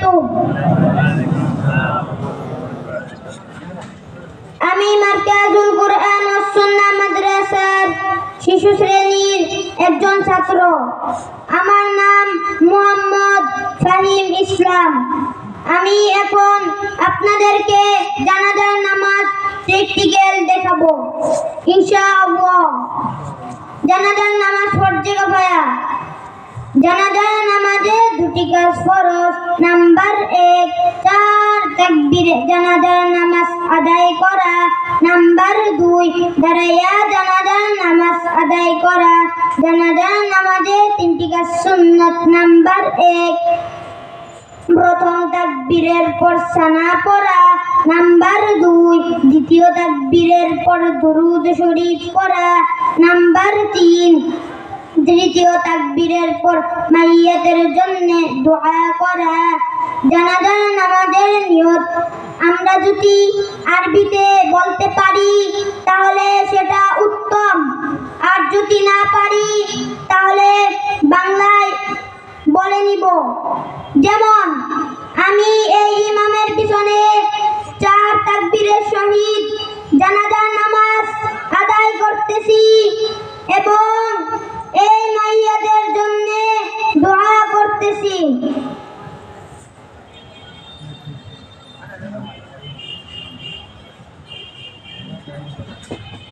বারাকাতুহু। আমি মার্কাজুল কুরআন ও সুন্নাহ মাদ্রাসার শিশু শ্রেণীর একজন ছাত্র। আমার নাম মোহাম্মদ ফাহিম ইসলাম। আমি এখন আপনাদেরকে জানাজার নামাজ প্র্যাকটিক্যাল দেখাবো ইনশাআল্লাহ। জানাজার নামাজ ফরজে কিফায়া। জানাজার নামাজে দুটি কাজ ফরজ। নাম্বার 1, 4 তাকবীরে জানাজার নামাজ আদায় করা। নাম্বার 2, দাঁড়াইয়া জানাজার নামাজ আদায় করা। জানাজার নামাজে তিনটি কাজ সুন্নাত। নাম্বার 1, প্রথম তাকবীরের পর সানা পড়া। নাম্বার 2, দ্বিতীয় তাকবীরের পর দুরূদ শরীফ পড়া। নাম্বার 3, তৃতীয় তাকবীরের পর মাইয়াতের জন্য দোয়া করা। জানাজার নামাজের নিয়ত আমরা যদি আরবিতে বলতে পারি তাহলে সেটা উত্তম, আর যদি না পারি তাহলে বাংলায় বলে নিব। যেমন